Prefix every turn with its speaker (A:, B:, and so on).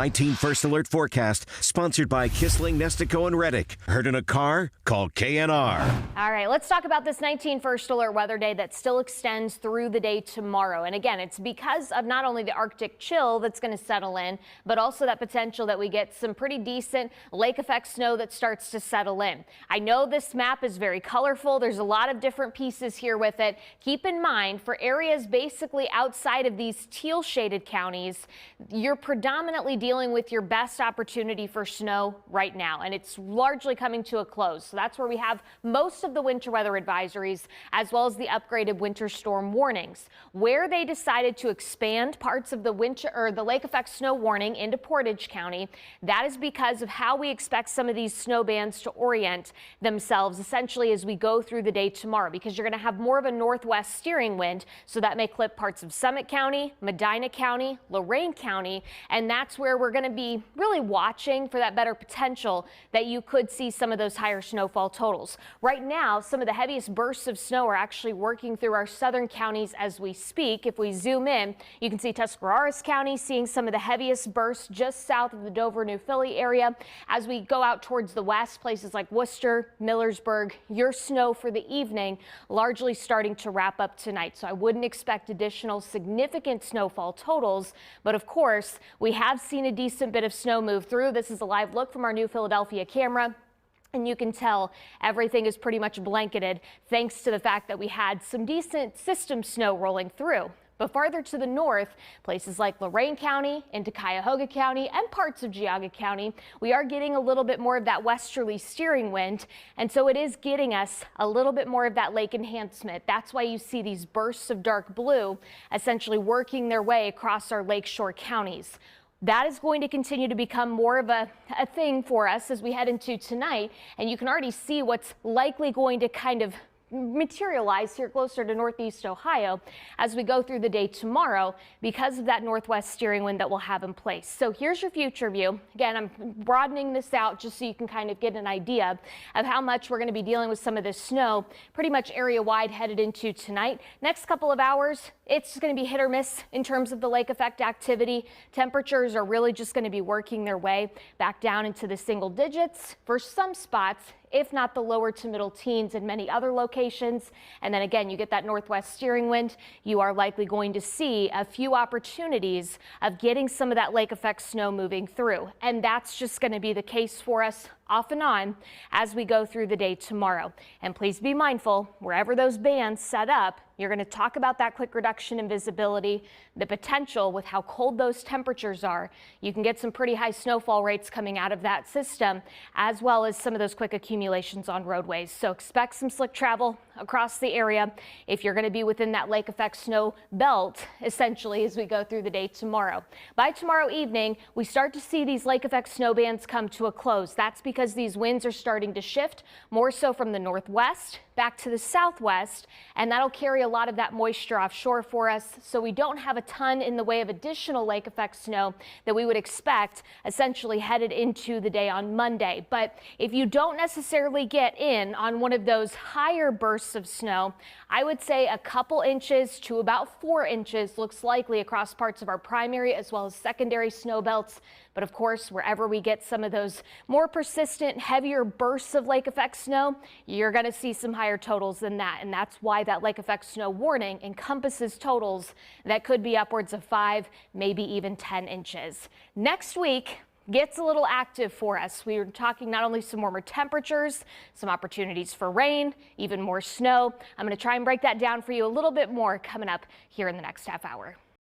A: 19 First Alert Forecast, sponsored by Kissling, Nestico, and Reddick. Heard in a car? Call KNR.
B: All right, let's talk about this 19 First Alert weather day that still extends through the day tomorrow. And again, it's because of not only the Arctic chill that's going to settle in, but also that potential that we get some pretty decent lake effect snow that starts to settle in. I know this map is very colorful. There's a lot of different pieces here with it. Keep in mind, for areas basically outside of these teal shaded counties, you're predominantly dealing with your best opportunity for snow right now, and it's largely coming to a close. So that's where we have most of the winter weather advisories, as well as the upgraded winter storm warnings. Where they decided to expand parts of the winter or the lake effect snow warning into Portage County, that is because of how we expect some of these snow bands to orient themselves essentially as we go through the day tomorrow, because you're going to have more of a northwest steering wind, so that may clip parts of Summit County, Medina County, Lorain County, and that's where we're going to be really watching for that better potential that you could see some of those higher snowfall totals. Right now, some of the heaviest bursts of snow are actually working through our southern counties as we speak. If we zoom in, you can see Tuscarawas County seeing some of the heaviest bursts just south of the Dover, New Philly area. As we go out towards the west, places like Worcester, Millersburg, your snow for the evening largely starting to wrap up tonight. So I wouldn't expect additional significant snowfall totals, but of course, we have seen a decent bit of snow move through. This is a live look from our New Philadelphia camera. And you can tell everything is pretty much blanketed thanks to the fact that we had some decent system snow rolling through. But farther to the north, places like Lorain County, into Cuyahoga County, and parts of Geauga County, we are getting a little bit more of that westerly steering wind. And so it is getting us a little bit more of that lake enhancement. That's why you see these bursts of dark blue essentially working their way across our lakeshore counties. That is going to continue to become more of a thing for us as we head into tonight. And you can already see what's likely going to kind of materialize here closer to northeast Ohio as we go through the day tomorrow because of that northwest steering wind that we'll have in place. So here's your future view. Again, I'm broadening this out just so you can kind of get an idea of how much we're going to be dealing with some of this snow pretty much area wide headed into tonight. Next couple of hours, it's going to be hit or miss in terms of the lake effect activity. Temperatures are really just going to be working their way back down into the single digits for some spots, if not the lower to middle teens in many other locations. And then again, you get that northwest steering wind. You are likely going to see a few opportunities of getting some of that lake effect snow moving through. And that's just going to be the case for us off and on as we go through the day tomorrow. And please be mindful, wherever those bands set up, you're going to talk about that quick reduction in visibility, the potential with how cold those temperatures are. You can get some pretty high snowfall rates coming out of that system, as well as some of those quick accumulations on roadways. So expect some slick travel across the area if you're going to be within that lake effect snow belt, essentially, as we go through the day tomorrow. By tomorrow evening, we start to see these lake effect snow bands come to a close. That's because these winds are starting to shift more so from the northwest back to the southwest, and that'll carry a lot of that moisture offshore for us. So we don't have a ton in the way of additional lake effect snow that we would expect essentially headed into the day on Monday. But if you don't necessarily get in on one of those higher bursts of snow, I would say a couple inches to about 4 inches looks likely across parts of our primary as well as secondary snow belts. But of course, wherever we get some of those more persistent, heavier bursts of lake effect snow, you're going to see some higher totals than that. And that's why that lake effect snow warning encompasses totals that could be upwards of 5, maybe even 10 inches. Next week gets a little active for us. We are talking not only some warmer temperatures, some opportunities for rain, even more snow. I'm going to try and break that down for you a little bit more coming up here in the next half hour.